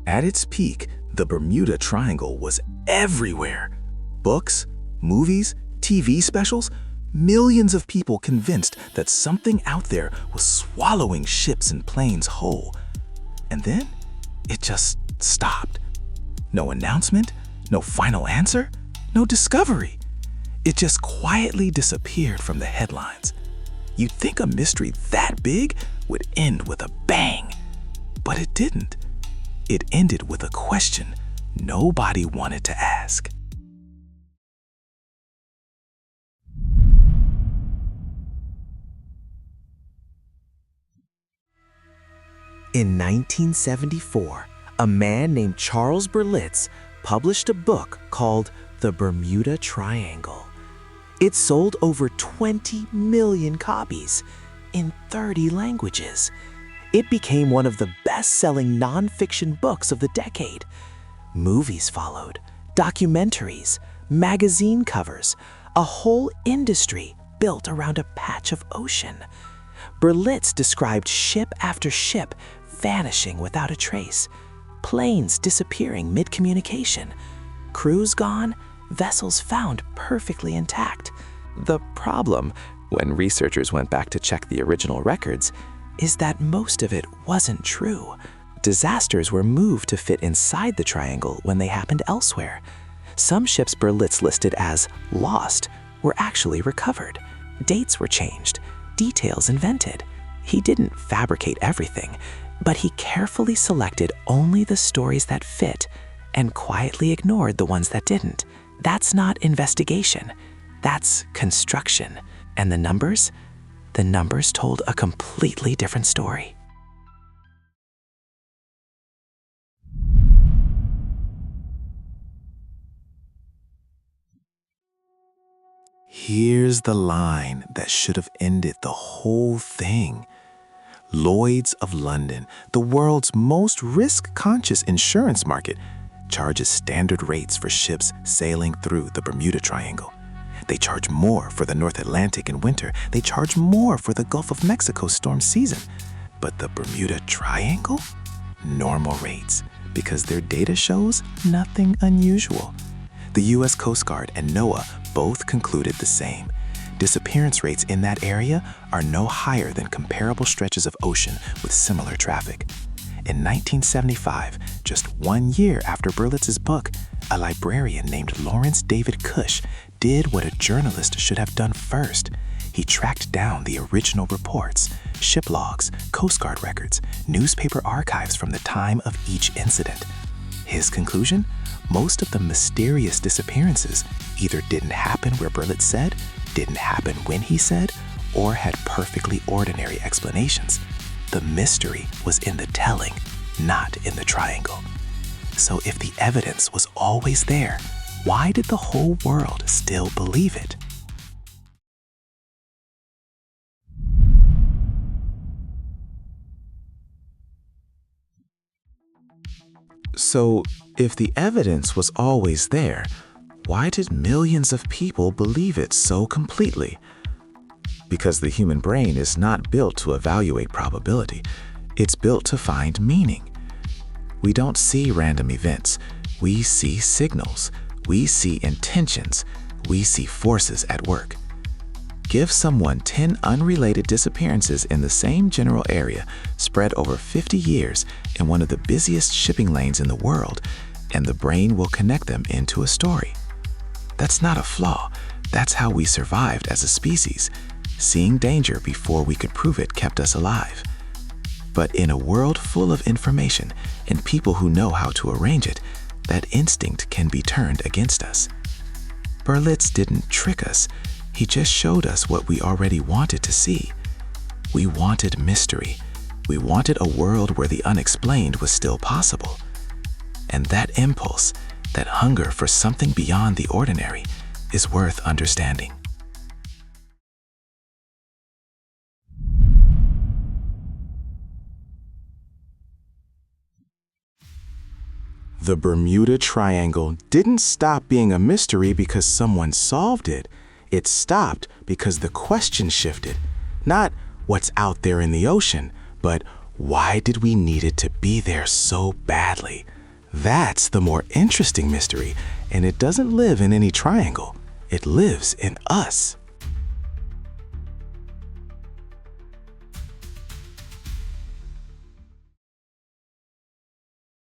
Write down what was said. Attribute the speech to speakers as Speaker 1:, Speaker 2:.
Speaker 1: At its peak, the Bermuda Triangle was everywhere. Books, movies, TV specials, millions of people convinced that something out there was swallowing ships and planes whole. And then it just stopped. No announcement, no final answer, no discovery. It just quietly disappeared from the headlines. You'd think a mystery that big would end with a bang, but it didn't. It ended with a question nobody wanted to ask.
Speaker 2: In 1974, a man named Charles Berlitz published a book called The Bermuda Triangle. It sold over 20 million copies in 30 languages. It became one of the best-selling nonfiction books of the decade. Movies followed, documentaries, magazine covers, a whole industry built around a patch of ocean. Berlitz described ship after ship vanishing without a trace, planes disappearing mid-communication, crews gone, vessels found perfectly intact. The problem, when researchers went back to check the original records, is that most of it wasn't true. Disasters were moved to fit inside the triangle when they happened elsewhere. Some ships Berlitz listed as lost were actually recovered. Dates were changed, details invented. He didn't fabricate everything, but he carefully selected only the stories that fit and quietly ignored the ones that didn't. That's not investigation. That's construction. And the numbers? The numbers told a completely different story.
Speaker 1: Here's the line that should have ended the whole thing. Lloyd's of London, the world's most risk-conscious insurance market, charges standard rates for ships sailing through the Bermuda Triangle. They charge more for the North Atlantic in winter. They charge more for the Gulf of Mexico storm season. But the Bermuda Triangle? Normal rates, because their data shows nothing unusual. The U.S. Coast Guard and NOAA both concluded the same. Disappearance rates in that area are no higher than comparable stretches of ocean with similar traffic. In 1975, just 1 year after Berlitz's book, a librarian named Lawrence David Cush did what a journalist should have done first. He tracked down the original reports, ship logs, Coast Guard records, newspaper archives from the time of each incident. His conclusion? Most of the mysterious disappearances either didn't happen where Berlitz said, didn't happen when he said, or had perfectly ordinary explanations. The mystery was in the telling, not in the triangle. So if the evidence was always there, why did the whole world still believe it? So, if the evidence was always there, why did millions of people believe it so completely? Because the human brain is not built to evaluate probability. It's built to find meaning. We don't see random events. We see signals. We see intentions. We see forces at work. Give someone 10 unrelated disappearances in the same general area spread over 50 years in one of the busiest shipping lanes in the world, and the brain will connect them into a story. That's not a flaw. That's how we survived as a species. Seeing danger before we could prove it kept us alive. But in a world full of information and people who know how to arrange it, that instinct can be turned against us. Berlitz didn't trick us. He just showed us what we already wanted to see. We wanted mystery. We wanted a world where the unexplained was still possible. And that impulse, that hunger for something beyond the ordinary, is worth understanding. The Bermuda Triangle didn't stop being a mystery because someone solved it. It stopped because the question shifted. Not what's out there in the ocean, but Why did we need it to be there so badly? That's the more interesting mystery, and it doesn't live in any triangle. It lives in us.